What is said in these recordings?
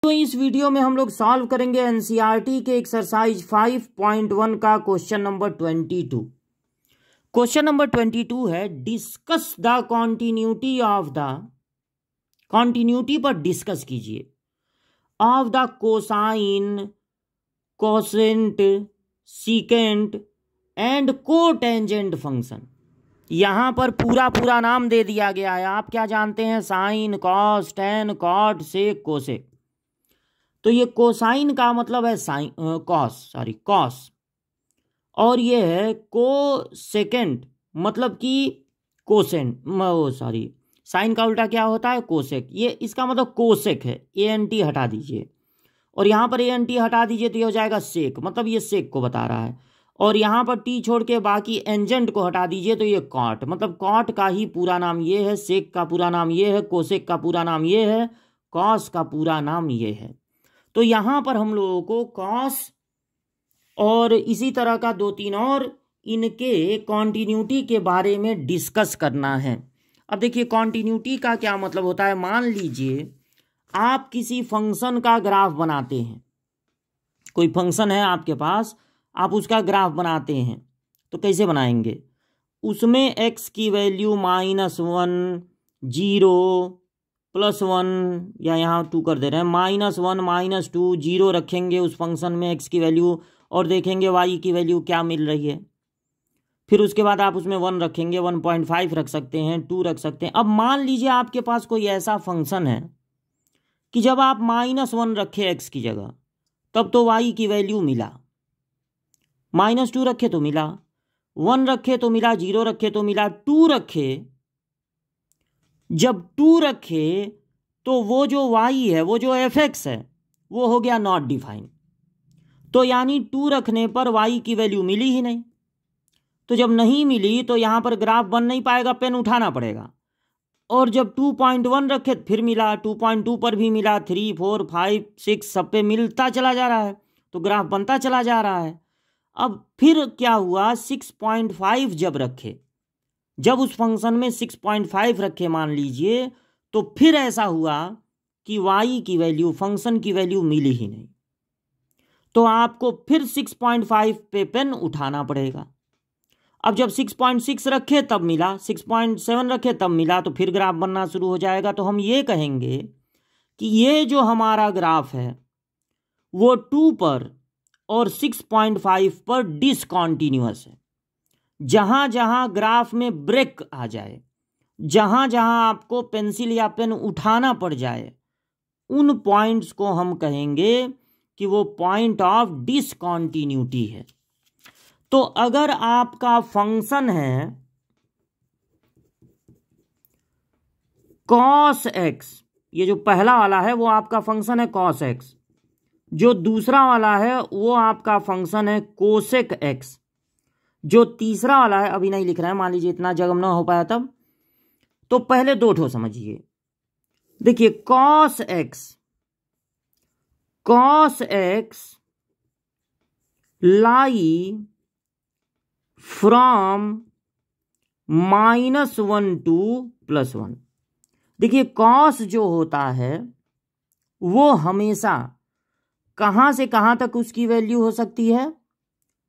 तो इस वीडियो में हम लोग सॉल्व करेंगे एनसीईआरटी के एक्सरसाइज 5.1 का क्वेश्चन नंबर 22। क्वेश्चन नंबर 22 है discuss the continuity of the, continuity पर डिस्कस कीजिए, of the cosine, quotient, secant and cotangent function. यहां पर पूरा नाम दे दिया गया है। आप क्या जानते हैं? साइन, कॉस, टेन, कॉट, सेक, कोसेक। तो ये कोसाइन का मतलब है साइन, कॉस, और ये है कोसेकेंट मतलब कि कोसेंट, साइन का उल्टा क्या होता है? कोसेक। ये इसका मतलब कोसेक है। ANT हटा दीजिए और यहाँ पर ANT हटा दीजिए तो ये हो जाएगा सेक, मतलब ये सेक को बता रहा है। और यहाँ पर टी छोड़ के बाकी एंजेंट को हटा दीजिए तो ये कॉट, मतलब कॉट का ही पूरा नाम ये है, सेक का पूरा नाम ये है, कोसेक का पूरा नाम ये है, कॉस का पूरा नाम ये है। तो यहाँ पर हम लोगों को कॉस और इसी तरह का 2-3 और इनके कॉन्टिन्यूटी के बारे में डिस्कस करना है। अब देखिए कॉन्टिन्यूटी का क्या मतलब होता है। मान लीजिए आप किसी फंक्शन का ग्राफ बनाते हैं, कोई फंक्शन है आपके पास, आप उसका ग्राफ बनाते हैं तो कैसे बनाएंगे? उसमें x की वैल्यू -1, 0, +1 या यहाँ 2 कर दे रहे हैं, -1, -2, 0 रखेंगे उस फंक्शन में x की वैल्यू और देखेंगे y की वैल्यू क्या मिल रही है। फिर उसके बाद आप उसमें 1 रखेंगे, 1.5 रख सकते हैं, 2 रख सकते हैं। अब मान लीजिए आपके पास कोई ऐसा फंक्शन है कि जब आप -1 रखे x की जगह तब तो y की वैल्यू मिला, -2 रखे तो मिला, 1 रखे तो मिला, 0 रखे तो मिला, 2 रखे, जब 2 रखे तो वो जो y है, वो जो fx है, वो हो गया नॉट डिफाइंड। तो यानी 2 रखने पर y की वैल्यू मिली ही नहीं। तो जब नहीं मिली तो यहां पर ग्राफ बन नहीं पाएगा, पेन उठाना पड़ेगा। और जब 2.1 रखे फिर मिला, 2.2 पर भी मिला, 3, 4, 5, 6 सब पे मिलता चला जा रहा है, तो ग्राफ बनता चला जा रहा है। अब फिर क्या हुआ? 6.5 जब रखे, जब उस फंक्शन में 6.5 रखे मान लीजिए, तो फिर ऐसा हुआ कि y की वैल्यू, फंक्शन की वैल्यू मिली ही नहीं। तो आपको फिर 6.5 पे पेन उठाना पड़ेगा। अब जब 6.6 रखे तब मिला, 6.7 रखे तब मिला, तो फिर ग्राफ बनना शुरू हो जाएगा। तो हम ये कहेंगे कि ये जो हमारा ग्राफ है वो 2 पर और 6.5 पर डिसकॉन्टिन्यूअस है। जहां जहां ग्राफ में ब्रेक आ जाए, जहां जहां आपको पेंसिल या पेन उठाना पड़ जाए, उन पॉइंट्स को हम कहेंगे कि वो पॉइंट ऑफ डिसकॉन्टिन्यूटी है। तो अगर आपका फंक्शन है cos x, ये जो पहला वाला है वो आपका फंक्शन है cos x, जो दूसरा वाला है वो आपका फंक्शन है कोसेक x, जो तीसरा वाला है अभी नहीं लिख रहा है, मान लीजिए इतना जगह ना हो पाया तब। तो पहले 2 ठो समझिए। देखिए cos x lie from -1 to +1। देखिए cos जो होता है वो हमेशा कहां से कहां तक उसकी वैल्यू हो सकती है?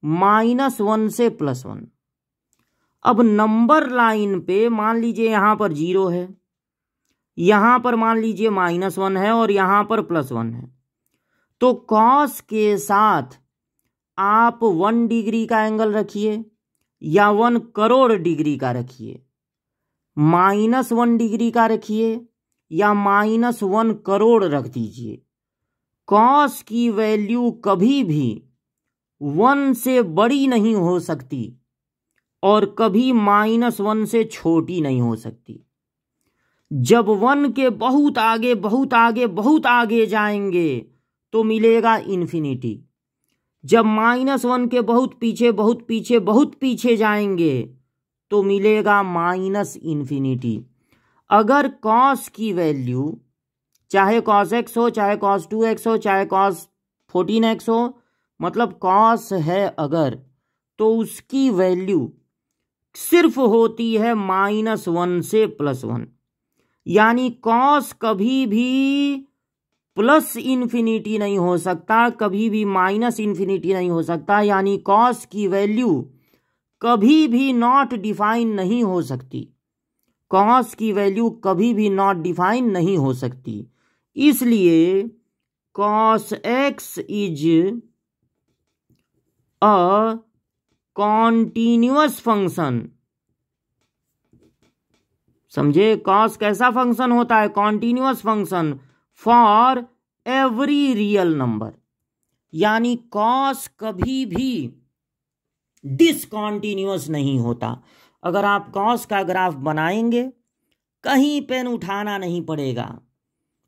-1 से +1। अब नंबर लाइन पे मान लीजिए यहां पर 0 है, यहां पर मान लीजिए -1 है और यहां पर +1 है। तो cos के साथ आप 1 डिग्री का एंगल रखिए या 1 करोड़ डिग्री का रखिए, -1 डिग्री का रखिए या -1 करोड़ रख दीजिए, cos की वैल्यू कभी भी 1 से बड़ी नहीं हो सकती और कभी -1 से छोटी नहीं हो सकती। जब 1 के बहुत आगे बहुत आगे बहुत आगे जाएंगे तो मिलेगा इन्फिनिटी। जब -1 के बहुत पीछे बहुत पीछे बहुत पीछे जाएंगे तो मिलेगा -इन्फिनिटी। अगर cos की वैल्यू चाहे cos x हो, चाहे cos 2x हो, चाहे cos 14x हो, मतलब cos है अगर, तो उसकी वैल्यू सिर्फ होती है -1 से +1। यानी cos कभी भी प्लस इन्फिनिटी नहीं हो सकता, कभी भी माइनस इन्फिनिटी नहीं हो सकता, यानी कॉस की वैल्यू कभी भी नॉट डिफाइन नहीं हो सकती। कॉस की वैल्यू कभी भी नॉट डिफाइन नहीं हो सकती, इसलिए cos x is a continuous function. समझे, कॉस कैसा फंक्शन होता है? Continuous function for every real number, यानी कॉस कभी भी डिसकॉन्टिन्यूअस नहीं होता। अगर आप कॉस का ग्राफ बनाएंगे, कहीं पेन उठाना नहीं पड़ेगा,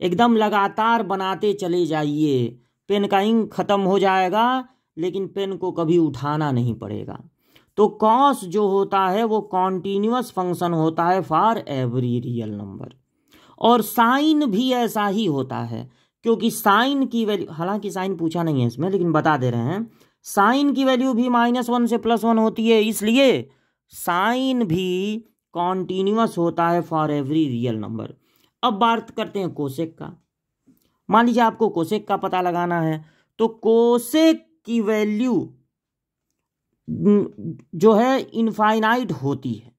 एकदम लगातार बनाते चले जाइए, पेन का इंक खत्म हो जाएगा लेकिन पेन को कभी उठाना नहीं पड़ेगा। तो कॉस जो होता है वो कॉन्टिन्यूअस फंक्शन होता है फॉर एवरी रियल नंबर। और साइन भी ऐसा ही होता है, क्योंकि साइन की वैल्यू, हालांकि साइन पूछा नहीं है इसमें लेकिन बता दे रहे हैं, साइन की वैल्यू भी -1 से +1 होती है, इसलिए साइन भी कॉन्टिन्यूअस होता है फॉर एवरी रियल नंबर। अब बात करते हैं कोसेक का। मान लीजिए आपको कोसेक का पता लगाना है, तो कोसेक की वैल्यू जो है इनफाइनाइट होती है,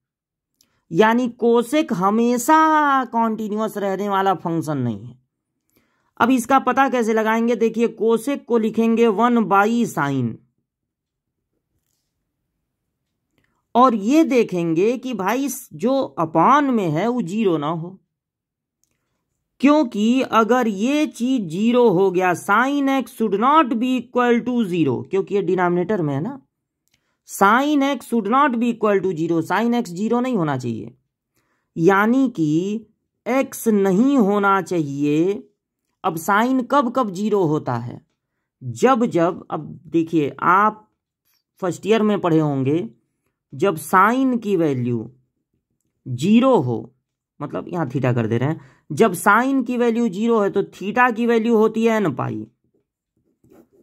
यानी कोसेक हमेशा कॉन्टिन्यूअस रहने वाला फंक्शन नहीं है। अब इसका पता कैसे लगाएंगे? देखिए, कोसेक को लिखेंगे 1/sin, और ये देखेंगे कि भाई जो अपान में है वो 0 ना हो, क्योंकि अगर ये चीज 0 हो गया, sine x should not be equal to 0, क्योंकि ये डिनोमिनेटर में है ना, sine x should not be equal to 0, sine x 0 नहीं होना चाहिए, यानी कि एक्स नहीं होना चाहिए। अब साइन कब कब 0 होता है? जब जब, अब देखिए आप फर्स्ट ईयर में पढ़े होंगे, जब साइन की वैल्यू 0 हो, मतलब यहां थीटा कर दे रहे हैं, जब साइन की वैल्यू 0 है तो थीटा की वैल्यू होती है n पाई,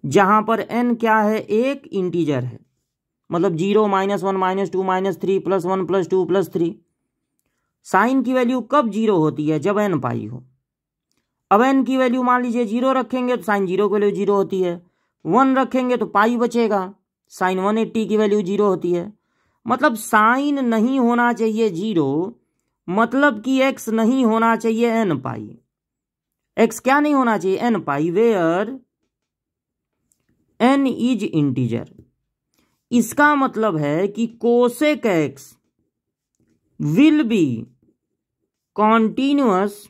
जहां पर n क्या है? एक इंटीजर है, मतलब 0, -1, -2, -3, +1, +2, +3। साइन की वैल्यू कब 0 होती है? जब n पाई हो। अब n की वैल्यू मान लीजिए 0 रखेंगे तो साइन 0 की वैल्यू 0 होती है, 1 रखेंगे तो पाई बचेगा, साइन 180 की वैल्यू 0 होती है। मतलब साइन नहीं होना चाहिए 0, मतलब कि x नहीं होना चाहिए n पाई। x क्या नहीं होना चाहिए? n पाई, वेयर n इज इंटीजर। इसका मतलब है कि cosec x will be continuous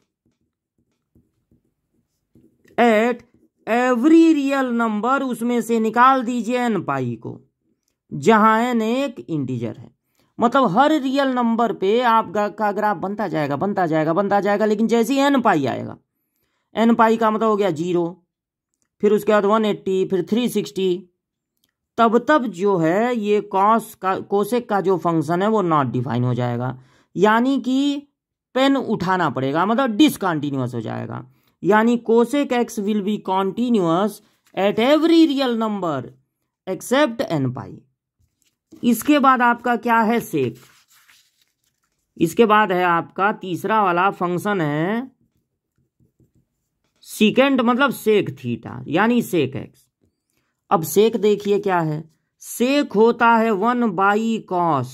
at every real number, उसमें से निकाल दीजिए n पाई को, जहां n एक इंटीजर है। मतलब हर रियल नंबर पे आपका ग्राफ बनता जाएगा बनता जाएगा बनता जाएगा, लेकिन जैसे ही n पाई आएगा, n पाई का मतलब हो गया 0, फिर उसके बाद 180, फिर 360, तब जो है ये कोसेक का जो फंक्शन है वो नॉट डिफाइन हो जाएगा, यानी कि पेन उठाना पड़ेगा, मतलब डिसकंटिन्यूअस हो जाएगा। यानी cosec x will be continuous at every real number except n पाई। इसके बाद आपका क्या है? सेक। इसके बाद है आपका तीसरा वाला फंक्शन है सीकेंट, मतलब सेक थीटा, यानी सेक एक्स। अब सेक देखिए क्या है, सेक होता है 1/cos,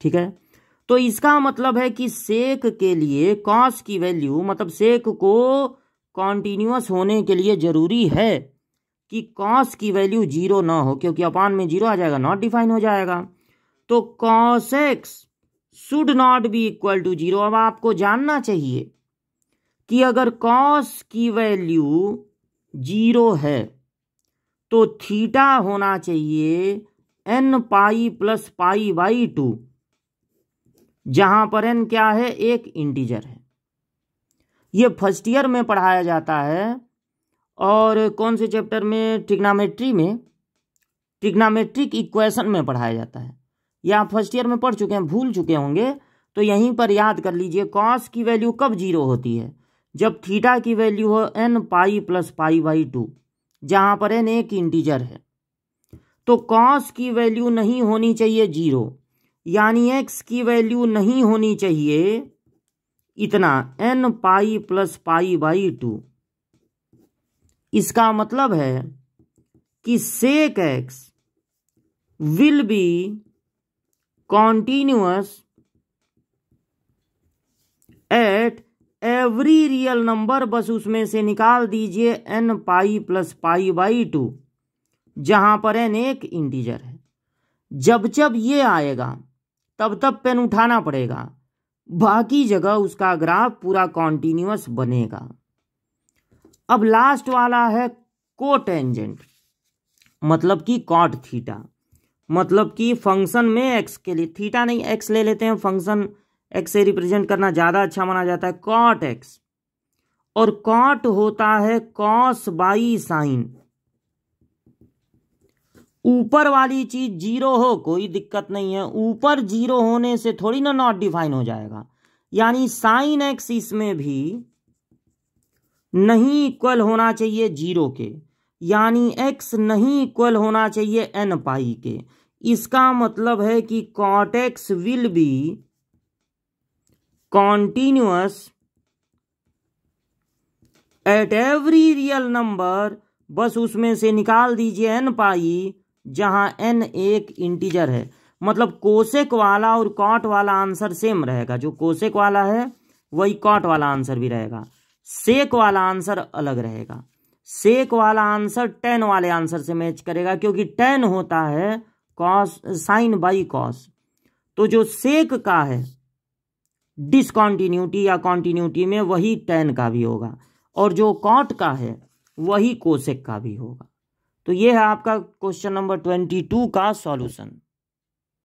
ठीक है। तो इसका मतलब है कि सेक के लिए कॉस की वैल्यू, मतलब सेक को कॉन्टिन्यूअस होने के लिए जरूरी है कि कॉस की वैल्यू 0 ना हो, क्योंकि अपान में 0 आ जाएगा, नॉट डिफाइन हो जाएगा। तो cos x should not be equal to 0। अब आपको जानना चाहिए कि अगर कॉस की वैल्यू 0 है तो थीटा होना चाहिए n पाई प्लस π/2, जहां पर n क्या है? एक इंटीजर है। ये फर्स्ट ईयर में पढ़ाया जाता है, और कौन से चैप्टर में? ट्रिग्नोमेट्री में, ट्रिग्नोमेट्रिक इक्वेशन में पढ़ाया जाता है। या आप फर्स्ट ईयर में पढ़ चुके हैं, भूल चुके होंगे, तो यहीं पर याद कर लीजिए। कॉस की वैल्यू कब 0 होती है? जब थीटा की वैल्यू हो n पाई प्लस π/2, जहां पर n एक इंटीजर है। तो कॉस की वैल्यू नहीं होनी चाहिए 0, यानी x की वैल्यू नहीं होनी चाहिए इतना n पाई प्लस π/2, इसका मतलब है कि sec x will be continuous at every real number, बस उसमें से निकाल दीजिए n pi plus pi by 2, जहां पर n एक इंटीजर है। जब जब ये आएगा तब तब पेन उठाना पड़ेगा, बाकी जगह उसका ग्राफ पूरा कॉन्टिन्यूअस बनेगा। अब लास्ट वाला है कोटेंजेंट, मतलब कि कॉट थीटा, मतलब कि फंक्शन में एक्स के लिए, थीटा नहीं एक्स ले लेते हैं, फंक्शन एक्स से रिप्रेजेंट करना ज्यादा अच्छा माना जाता है, कॉट एक्स। और कॉट होता है कॉस बाई साइन। ऊपर वाली चीज जीरो हो कोई दिक्कत नहीं है, ऊपर जीरो होने से थोड़ी ना नॉट डिफाइन हो जाएगा, यानी साइन एक्स इसमें भी नहीं इक्वल होना चाहिए जीरो के, यानी एक्स नहीं इक्वल होना चाहिए एन पाई के। इसका मतलब है कि cot x will be continuous at every real number, बस उसमें से निकाल दीजिए एन पाई, जहां एन एक इंटीजर है। मतलब कोसेक वाला और कॉट वाला आंसर सेम रहेगा, जो कोसेक वाला है वही कॉट वाला आंसर भी रहेगा, सेक वाला आंसर अलग रहेगा। सेक वाला आंसर टेन वाले आंसर से मैच करेगा, क्योंकि टेन होता है कॉस साइन बाई कॉस। तो जो सेक का है डिसकॉन्टिन्यूटी या कॉन्टिन्यूटी में, वही टेन का भी होगा, और जो कॉट का है वही कोसेक का भी होगा। तो ये है आपका क्वेश्चन नंबर 22 का सॉल्यूशन।